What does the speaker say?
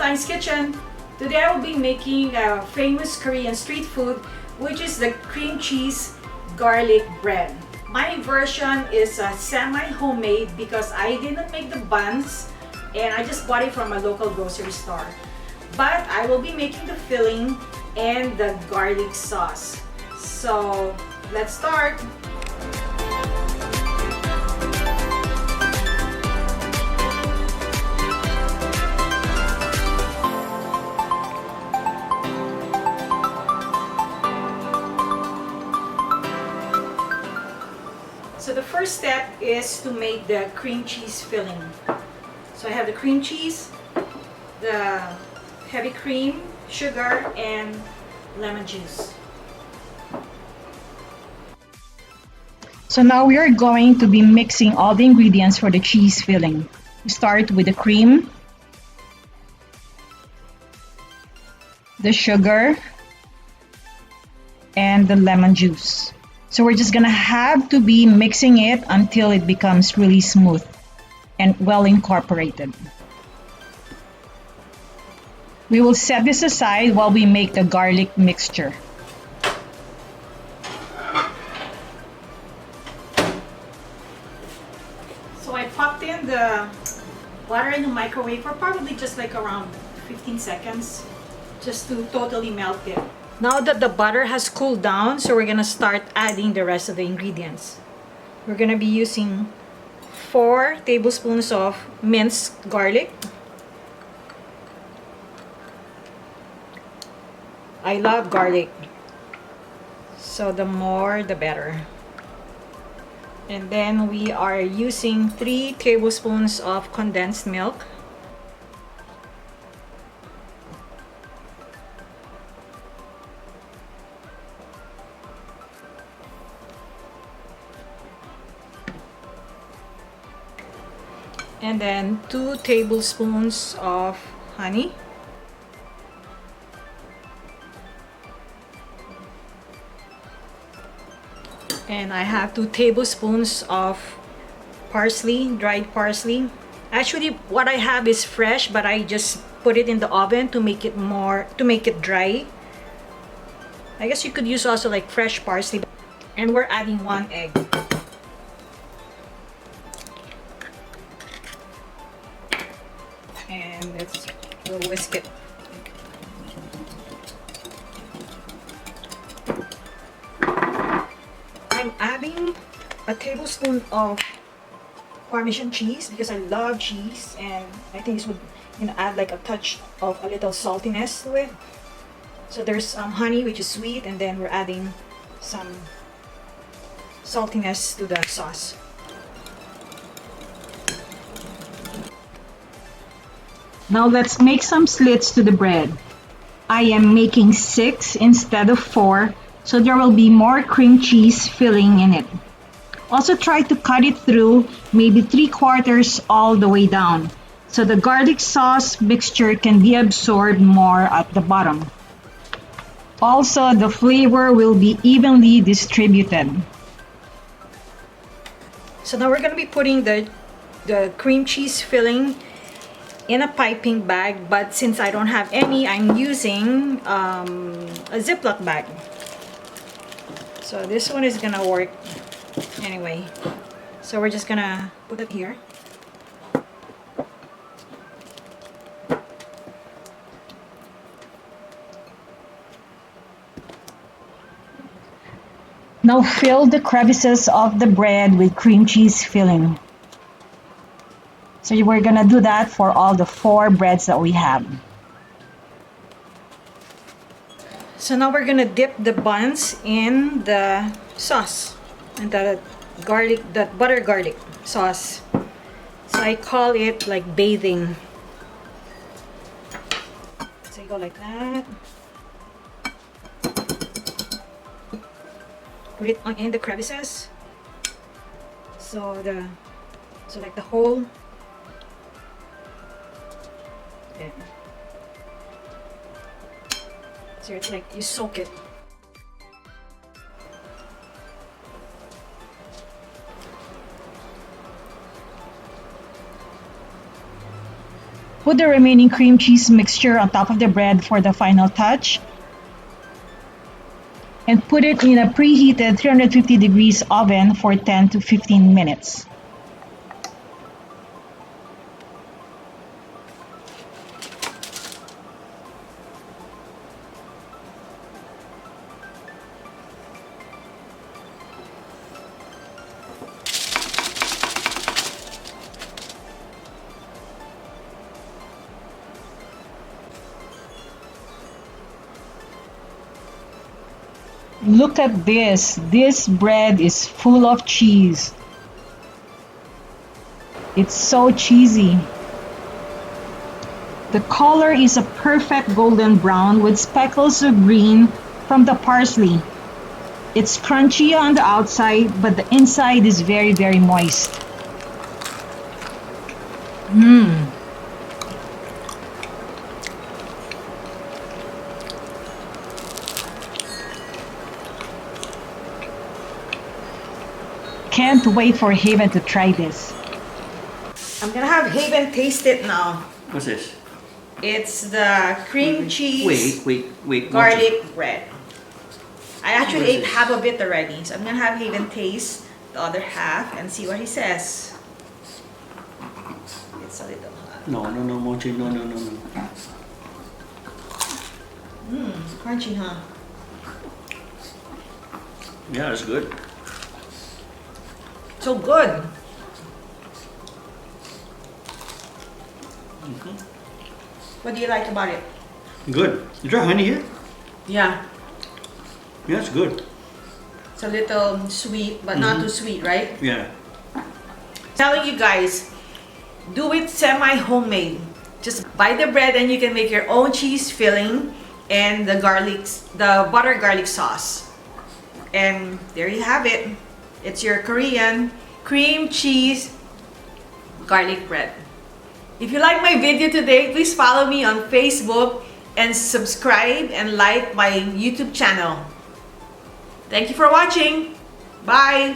Ayeeng'S Kitchen. Today I will be making a famous Korean street food, which is the cream cheese garlic bread. My version is semi-homemade because I didn't make the buns and I just bought it from a local grocery store. But I will be making the filling and the garlic sauce. So let's start. So the first step is to make the cream cheese filling. So I have the cream cheese, the heavy cream, sugar, and lemon juice. So now we are going to be mixing all the ingredients for the cheese filling. We start with the cream, the sugar, and the lemon juice. So we're just gonna have to be mixing it until it becomes really smooth and well incorporated. We will set this aside while we make the garlic mixture. So I popped in the water in the microwave for probably just like around 15 seconds just to totally melt it. Now that the butter has cooled down, so we're gonna start adding the rest of the ingredients. We're gonna be using 4 tablespoons of minced garlic. I love garlic, so the more the better. And then we are using 3 tablespoons of condensed milk. And then 2 tablespoons of honey. And I have 2 tablespoons of parsley, dried parsley. Actually, what I have is fresh, but I just put it in the oven to make it dry. I guess you could use also like fresh parsley. And we're adding 1 egg. And we'll whisk it. I'm adding a tablespoon of Parmesan cheese because I love cheese, and I think this would add like a touch of a little saltiness to it. So there's honey, which is sweet, and then we're adding some saltiness to the sauce. Now let's make some slits to the bread. I am making 6 instead of 4, so there will be more cream cheese filling in it. Also try to cut it through, maybe 3/4 all the way down, so the garlic sauce mixture can be absorbed more at the bottom. Also, the flavor will be evenly distributed. So now we're going to be putting the cream cheese filling in a piping bag, but since I don't have any, I'm using a Ziploc bag. So this one is gonna work anyway. So we're just gonna put it here. Now fill the crevices of the bread with cream cheese filling. So we're gonna do that for all the 4 breads that we have. So now we're gonna dip the buns in the sauce, and the butter garlic sauce. So I call it like bathing. So you go like that. Put it in the crevices. So like the whole. Yeah. So it's like you soak it. Put the remaining cream cheese mixture on top of the bread for the final touch. And put it in a preheated 350 degrees oven for 10 to 15 minutes. Look at this. This bread is full of cheese. It's so cheesy. The color is a perfect golden brown with speckles of green from the parsley. It's crunchy on the outside, but the inside is very, very moist. Can't wait for Haven to try this. I'm gonna have Haven taste it now. What's this? It's the cream cheese Wait. garlic bread. I actually What is ate this? half of it already, so I'm gonna have Haven taste the other half and see what he says. It's a little hot. No, Mochi, no. Crunchy, huh? Yeah, it's good. So good. What do you like about it? Good. Is there honey here? Yeah, Yeah, it's good. it's a little sweet, but not too sweet, right? Yeah. Telling you guys, do it semi-homemade. Just buy the bread and you can make your own cheese filling and the butter garlic sauce. And there you have it. It's your Korean cream cheese garlic bread. If you like my video today, please follow me on Facebook and subscribe and like my YouTube channel. Thank you for watching. Bye!